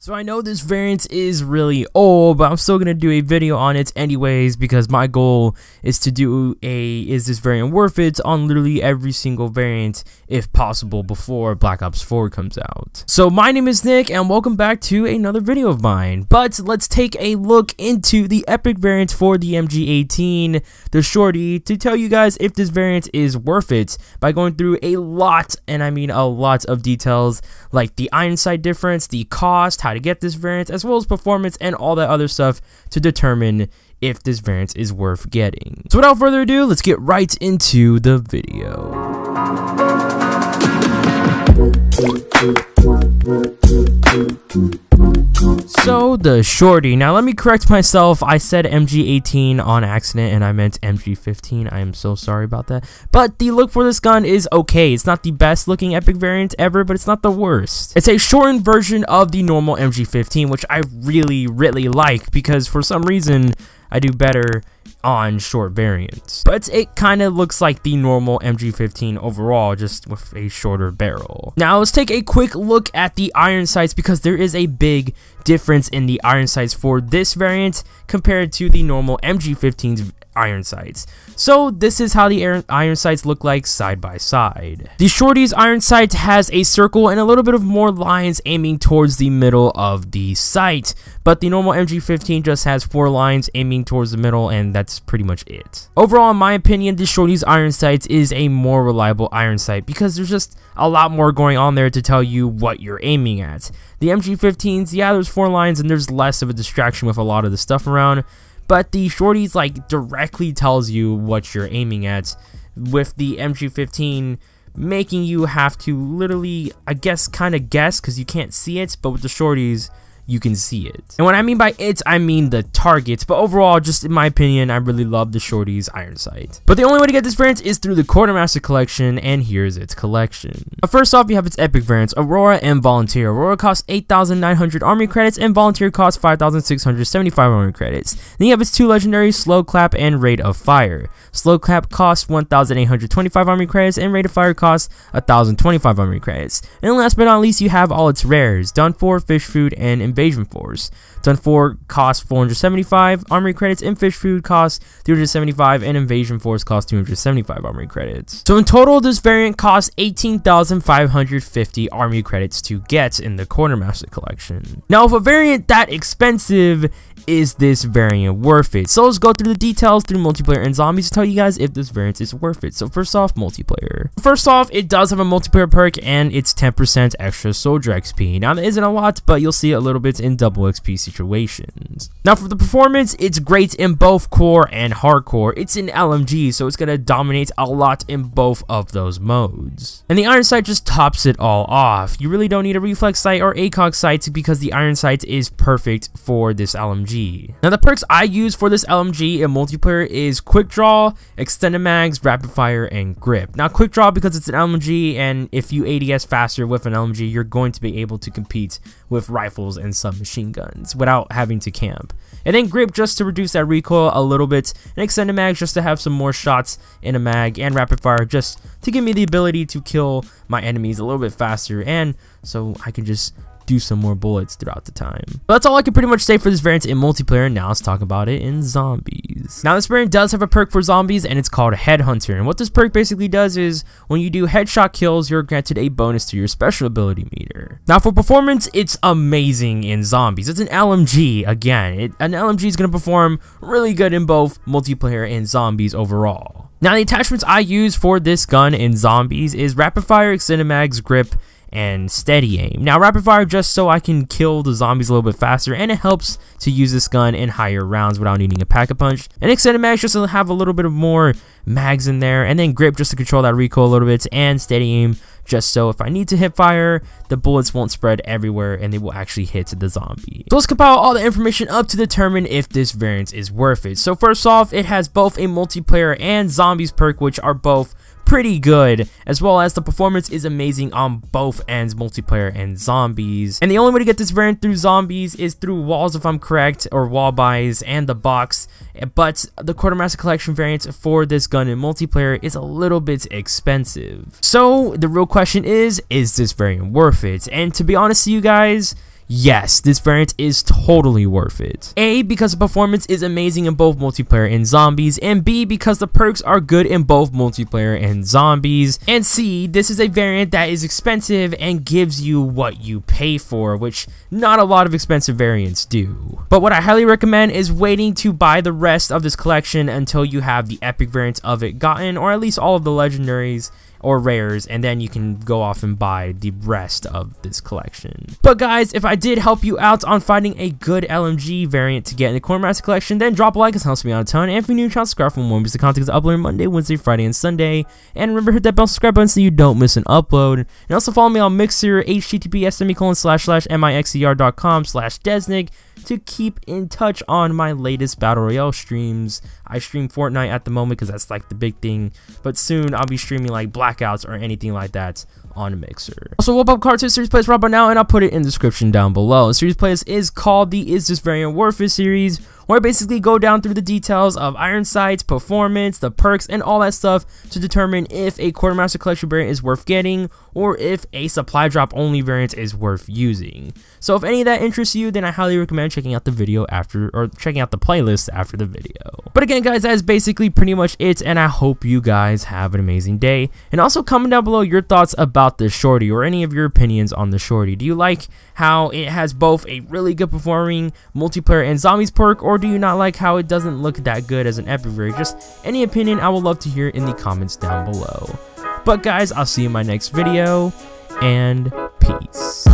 So I know this variant is really old, but I'm still gonna do a video on it anyways because my goal is to do is this variant worth it on literally every single variant if possible before Black Ops 4 comes out. So my name is Nick and welcome back to another video of mine. But let's take a look into the epic variant for the MG15 the SHORTY to tell you guys if this variant is worth it by going through a lot, and I mean a lot of details like the iron sight difference, the cost, how to get this variant, as well as performance and all that other stuff to determine if this variant is worth getting. So without further ado, let's get right into the video. So the SHORTY, now let me correct myself, I said MG18 on accident and I meant MG15, I am so sorry about that. But the look for this gun is okay, it's not the best looking epic variant ever, but it's not the worst. It's a shortened version of the normal MG15, which I really like because for some reason I do better on short variants. But it kind of looks like the normal MG15 overall, just with a shorter barrel. Now let's take a quick look at the iron sights because there is a big difference in the iron sights for this variant compared to the normal MG15's iron sights. So this is how the iron sights look like side by side. The SHORTY's iron sight has a circle and a little bit of more lines aiming towards the middle of the sight, but the normal MG15 just has 4 lines aiming towards the middle, and that's pretty much it. Overall, in my opinion, the SHORTY's iron sights is a more reliable iron sight because there's just a lot more going on there to tell you what you're aiming at. The MG15s, yeah, there's 4 lines and there's less of a distraction with a lot of the stuff around, but the SHORTY's like directly tells you what you're aiming at, with the MG15 making you have to literally, I guess, kind of guess because you can't see it, but with the SHORTY's you can see it. And what I mean by it, I mean the targets, but overall, just in my opinion, I really love the SHORTY's iron sight. But the only way to get this variant is through the Quartermaster collection, and here's its collection. First off, you have its epic variants, Aurora and Volunteer. Aurora costs 8,900 army credits, and Volunteer costs 5,675 army credits. Then you have its 2 legendaries, Slow Clap and Rate of Fire. Slow Clap costs 1,825 army credits, and Rate of Fire costs 1,025 army credits. And last but not least, you have all its rares, Done For, Fish Food, and Invasion Force. Done For costs 475 armory credits, and Fish Food costs 375, and Invasion Force costs 275 armory credits. So in total, this variant costs 18,550 army credits to get in the Quartermaster collection. Now, if a variant that expensive, is this variant worth it? So let's go through the details through multiplayer and zombies to tell you guys if this variant is worth it. So first off, multiplayer. First off, it does have a multiplayer perk and it's 10% extra soldier XP. Now that isn't a lot, but you'll see it a little bit in double XP situations. Now for the performance, it's great in both core and hardcore. It's an LMG, so it's gonna dominate a lot in both of those modes. And the iron sight just tops it all off. You really don't need a reflex sight or ACOG sight because the iron sight is perfect for this LMG. Now the perks I use for this LMG in multiplayer is Quick Draw, Extended Mags, Rapid Fire, and Grip. Now Quick Draw because it's an LMG, and if you ADS faster with an LMG, you're going to be able to compete with rifles and submachine guns without having to camp. And then Grip just to reduce that recoil a little bit, and Extended Mags just to have some more shots in a mag, and Rapid Fire just to give me the ability to kill my enemies a little bit faster, and so I can just do some more bullets throughout the time. But that's all I can pretty much say for this variant in multiplayer. Now let's talk about it in zombies. Now this variant does have a perk for zombies, and it's called Headhunter. And what this perk basically does is when you do headshot kills, you're granted a bonus to your special ability meter. Now for performance, it's amazing in zombies. It's an LMG again. An LMG is going to perform really good in both multiplayer and zombies overall. Now the attachments I use for this gun in zombies is Rapid Fire, Extended Mags, Grip, and Steady Aim. Now Rapid Fire just so I can kill the zombies a little bit faster, and it helps to use this gun in higher rounds without needing a pack-a-punch. And Extended Mags just to have a little bit of more mags in there, and then Grip just to control that recoil a little bit, and Steady Aim just so if I need to hip fire, the bullets won't spread everywhere and they will actually hit the zombie. So let's compile all the information up to determine if this variant is worth it. So first off, it has both a multiplayer and zombies perk, which are both pretty good, as well as the performance is amazing on both ends, multiplayer and zombies. And the only way to get this variant through zombies is through walls, if I'm correct, or wall buys and the box. But the Quartermaster collection variant for this gun in multiplayer is a little bit expensive. So the real question is this variant worth it? And to be honest with you guys, yes, this variant is totally worth it. A, because the performance is amazing in both multiplayer and zombies, and B, because the perks are good in both multiplayer and zombies, and C, this is a variant that is expensive and gives you what you pay for, which not a lot of expensive variants do. But what I highly recommend is waiting to buy the rest of this collection until you have the epic variants of it gotten, or at least all of the legendaries or rares, and then you can go off and buy the rest of this collection. But guys, if I did help you out on finding a good LMG variant to get in the Quartermaster collection, then drop a like, it helps me out a ton. And if you're new to the channel, subscribe for more music content, because I upload Monday, Wednesday, Friday, and Sunday. And remember, hit that bell subscribe button so you don't miss an upload. And also follow me on Mixer, https://mixer.com/DezNik to keep in touch on my latest Battle Royale streams. I stream Fortnite at the moment because that's like the big thing, but soon I'll be streaming like Blackouts or anything like that on Mixer. Also, what up card to series playlist right now, and I'll put it in the description down below. The series playlist is called the Is This Variant Worth It series, where I basically go down through the details of iron sights, performance, the perks, and all that stuff to determine if a Quartermaster collection variant is worth getting, or if a supply drop only variant is worth using. So if any of that interests you, then I highly recommend checking out the video after, or checking out the playlist after the video. But again guys, that is basically pretty much it, and I hope you guys have an amazing day. And also comment down below your thoughts about the Shorty, or any of your opinions on the Shorty. Do you like how it has both a really good performing multiplayer and zombies perk, or do you not like how it doesn't look that good as an epic variant? Just any opinion I would love to hear in the comments down below. But guys, I'll see you in my next video, and peace.